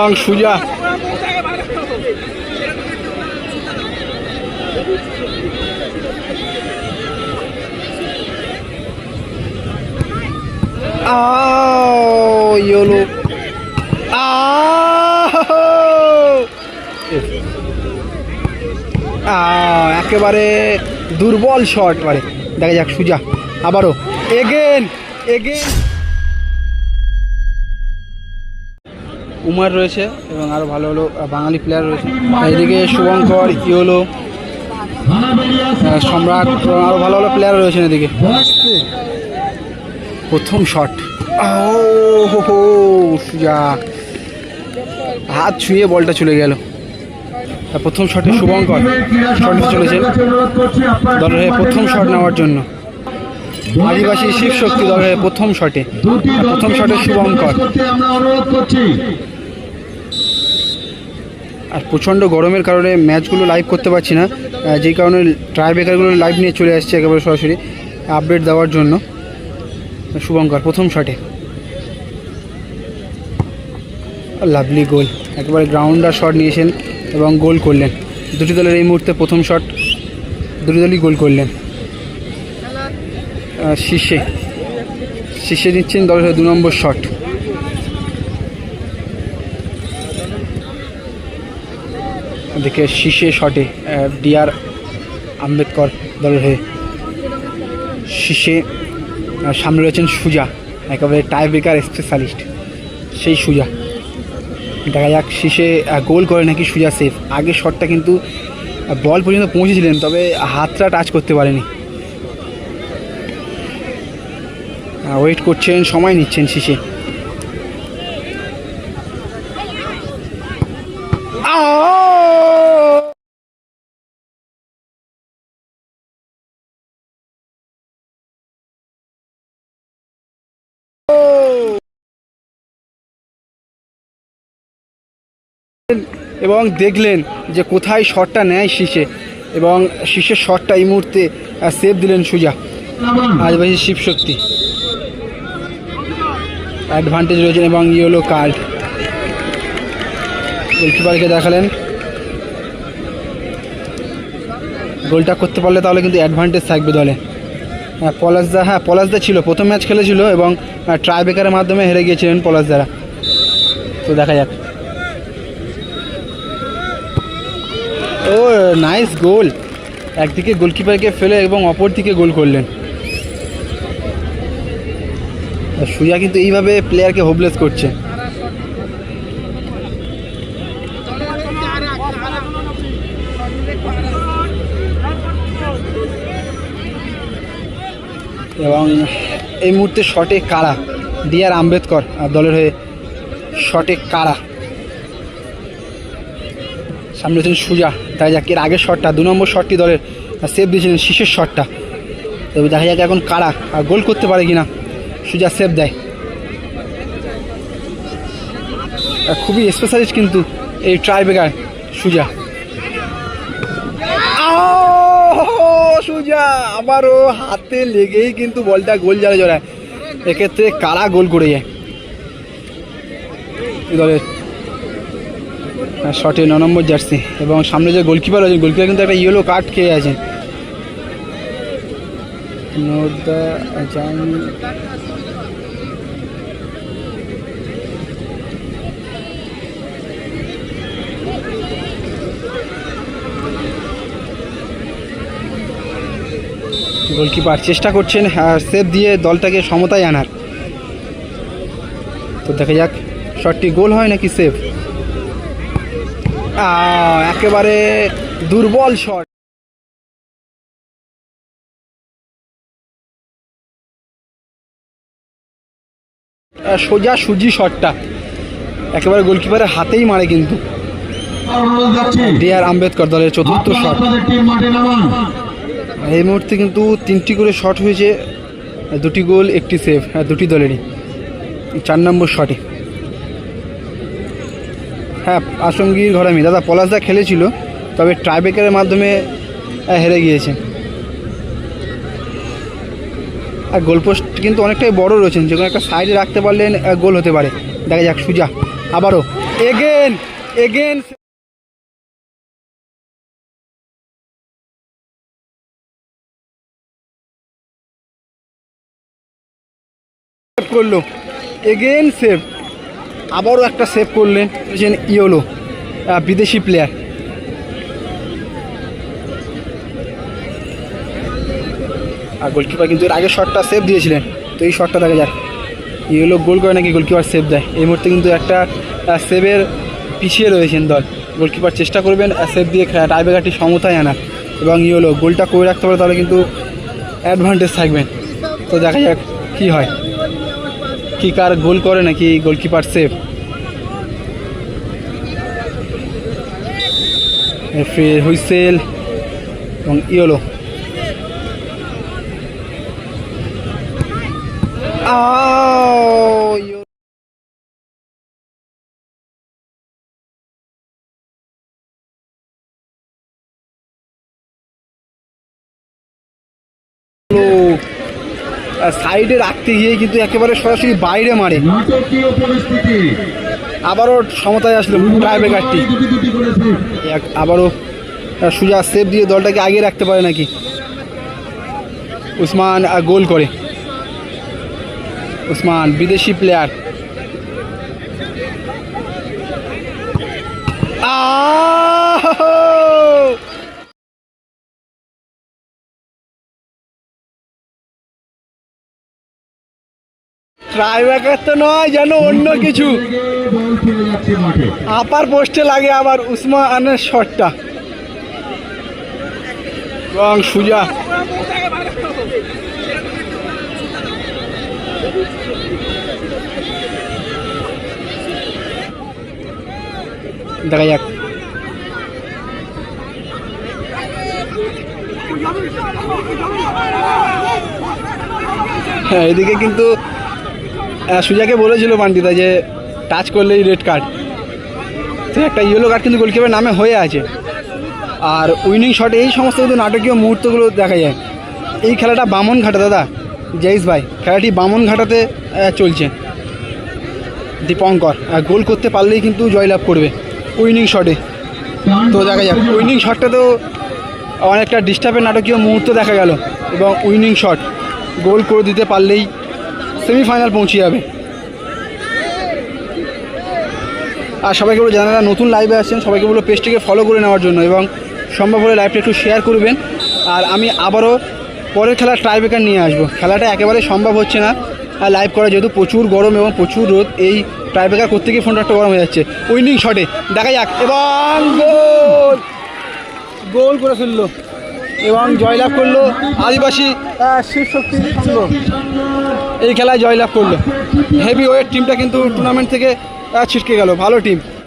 এবং সুজা ইয়েলো একেবারে দুর্বল শট। এবারে দেখা যাক সুজা আবারও এগেন উমার রয়েছে এবং আরও ভালো ভালো বাঙালি প্লেয়ার রয়েছে। এদিকে শুভঙ্কর, ইয়েলো, সম্রাট, আরও ভালো ভালো প্লেয়ার রয়েছেন এদিকে। প্রথম শট, সুজা হাত ছুঁয়ে বলটা চলে গেল। প্রথম শটে শুভঙ্কর শটে চলেছেন দলের হয়ে প্রথম শট নেওয়ার জন্য। আদিবাসী শিবশক্তি দলের প্রথম শটে শুভঙ্কর। আর প্রচণ্ড গরমের কারণে ম্যাচগুলো লাইভ করতে পারছি না, যেই কারণে ট্রাই ব্রেকারগুলো লাইভ নিয়ে চলে আসছে একেবারে সরাসরি আপডেট দেওয়ার জন্য। শুভঙ্কর প্রথম শটে লাভলি গোল, একেবারে গ্রাউন্ডার শট নিয়েছেন এবং গোল করলেন। দুটি দলের এই মুহূর্তে প্রথম শট, দুটি দলই গোল করলেন। শীর্ষে নিচ্ছেন দলের 2 নম্বর শট। এদিকে শীর্ষে শটে ডিআর আম্বেদকর দলের হয়ে শীর্ষে। সামনে রয়েছেন সুজা, একেবারে টাই ব্রেকার স্পেশালিস্ট সেই সুজা। দেখা যাক শীর্ষে গোল করে নাকি সুজা সেফ। আগের শটটা কিন্তু বল পর্যন্ত পৌঁছেছিলেন, তবে হাতটা টাচ করতে পারেনি। ওয়েট করছেন, সময় নিচ্ছেন শীর্ষে। এবং দেখলেন যে কোথায় শটটা নেয় শীর্ষে, এবং শীর্ষের শটটা এই মুহূর্তে সেভ দিলেন সুজা। আদিবাসী শিবশক্তি অ্যাডভান্টেজ রয়েছেন এবং ইয়েলো কার্ড গোলকিপারকে দেখালেন। গোলটা করতে পারলে তাহলে কিন্তু অ্যাডভান্টেজ থাকবে দলে। পলাশদা ছিল, প্রথম ম্যাচ খেলেছিল এবং ট্রাই ব্রেকারের মাধ্যমে হেরে গিয়েছিলেন পলাশদারা। তো দেখা যাক। ও নাইস গোল, একদিকে গোলকিপারকে ফেলে এবং অপর দিকে গোল করলেন। সুজা কিন্তু এইভাবে প্লেয়ারকে হোপলেস করছে। এবং এই মুহূর্তে শটে কারা ডিআর আম্বেদকর দলের হয়ে শটে কারা। সামনে হচ্ছেন সুজা। দেখা যাক এর আগের শটটা 2 নম্বর শটটি দলের সেভ দিয়েছিলেন শীর্ষের শটটা। তবে দেখা যাক এখন কারা গোল করতে পারে কিনা। সুজা সেভ দেয়। খুবই স্পেশালিস্ট কিন্তু এই ট্রাই ব্রেকার সুজা। সুজা আবারও হাতে লেগেই কিন্তু বলটা গোল জালে জড়ায়। এক্ষেত্রে কারা গোল করে যায় দলের শটে 9 নম্বর জার্সি। এবং সামনে যে গোলকিপার রয়েছে, গোলকিপার কিন্তু একটা ইয়েলো কার্ড খেয়ে আছেন। গোলকিপার চেষ্টা করছেন সেভ দিয়ে দলটাকে সমতায় আনার। তো দেখা যাক শটটি গোল হয় নাকি সেভ। একেবারে দুর্বল শট। সোজা সুজি শটটা একেবারে গোলকিপারের হাতেই মারে কিন্তু। ডিআর আম্বেদকর দলের চতুর্থ শট। এই মুহূর্তে কিন্তু 3টি করে শট হয়েছে, 2টি গোল 1টি সেভ, দুটি দলেরই। 4 নম্বর শটে আসমগীর ঘরামি দাদা পলাশদা খেলেছিল, তবে ট্রাইব্রেকারের মাধ্যমে হেরে গিয়েছে। আর গোলপোস্ট কিন্তু অনেকটাই বড় রয়েছেন, যে কোনো একটা সাইডে রাখতে পারলেন গোল হতে পারে। দেখা যাক সুজা আবারও এগেন করলো, এগেন সেভ, আবারও একটা সেভ করলেন ইয়োলো, বিদেশি প্লেয়ার। আর গোলকিপার কিন্তু এর আগের শটটা সেভ দিয়েছিলেন, তো এই শটটা দেখা যাক ইয়েলো গোল করে নাকি গোলকিপার সেভ দেয়। এই মুহূর্তে কিন্তু একটা সেভের পিছিয়ে রয়েছেন দল, গোলকিপার চেষ্টা করবেন সেভ দিয়ে টাইব্রেকারটি সমতায় আনা, এবং ইয়েলো গোলটা করে রাখতে পারে তাহলে কিন্তু অ্যাডভান্টেজ থাকবেন। তো দেখা যাক কি হয়, কি কার গোল করে নাকি গোলকিপার সেভ। ফির হুইসেল এবং ইয়েলো, সাইডে রাখতে গিয়ে কিন্তু একেবারে সরাসরি বাইরে মারে, আবারও সমতায় আসলো টাইব্রেকারটি। আবারও সুজা সেভ দিয়ে দলটাকে আগিয়ে রাখতে পারে নাকি, উসমান গোল করে। উসমান বিদেশি প্লেয়ার, ট্রাইব্রেকার তো নয়, যেন অন্য কিছু, আপার পোস্টে লাগে আবার উসমানের শটটা, এবং সুজা দেখা যাক। হ্যাঁ, এদিকে কিন্তু সুজাকে বলেছিল পান্ডিতা যে টাচ করলেই রেড কার্ড, তো একটা ইয়েলো কার্ড কিন্তু গোলকিপার নামে হয়ে আছে। আর উইনিং শটে এই সমস্ত কিন্তু নাটকীয় মুহূর্তগুলো দেখা যায়। এই খেলাটা বামনঘাটা দাদা জয়েশ ভাই, খেলাটি বামনঘাটাতে চলছে। দীপঙ্কর গোল করতে পারলেই কিন্তু জয়লাভ করবে উইনিং শটে। তো দেখা যাক, উইনিং শটটাতেও অনেকটা ডিস্টার্বের নাটকীয় মুহূর্ত দেখা গেল, এবং উইনিং শট গোল করে দিতে পারলেই সেমিফাইনাল পৌঁছে যাবে। আর সবাইকে বলো যারা নতুন লাইভে আসছেন সবাইকে বলো পেজটিকে ফলো করে নেওয়ার জন্য, এবং সম্ভব হলে লাইভটা একটু শেয়ার করবেন। আর আমি আবারও পরের খেলার টাইব্রেকার নিয়ে আসবো, খেলাটা একেবারে সম্ভব হচ্ছে না আর লাইভ করা, যেহেতু প্রচুর গরম এবং প্রচুর রোদ, এই টাইব্রেকার করতে গিয়ে ফোনটা একটু গরম হয়ে যাচ্ছে। উইনিং শটে দেখা যাক, এবং গোল করে ফেললো এবং জয়লাভ করলো আদিবাসী শিবশক্তি সংঘ, এই খেলায় জয়লাভ করলো। হেভি ওয়েট টিমটা কিন্তু টুর্নামেন্ট থেকে ছিটকে গেল, ভালো টিম।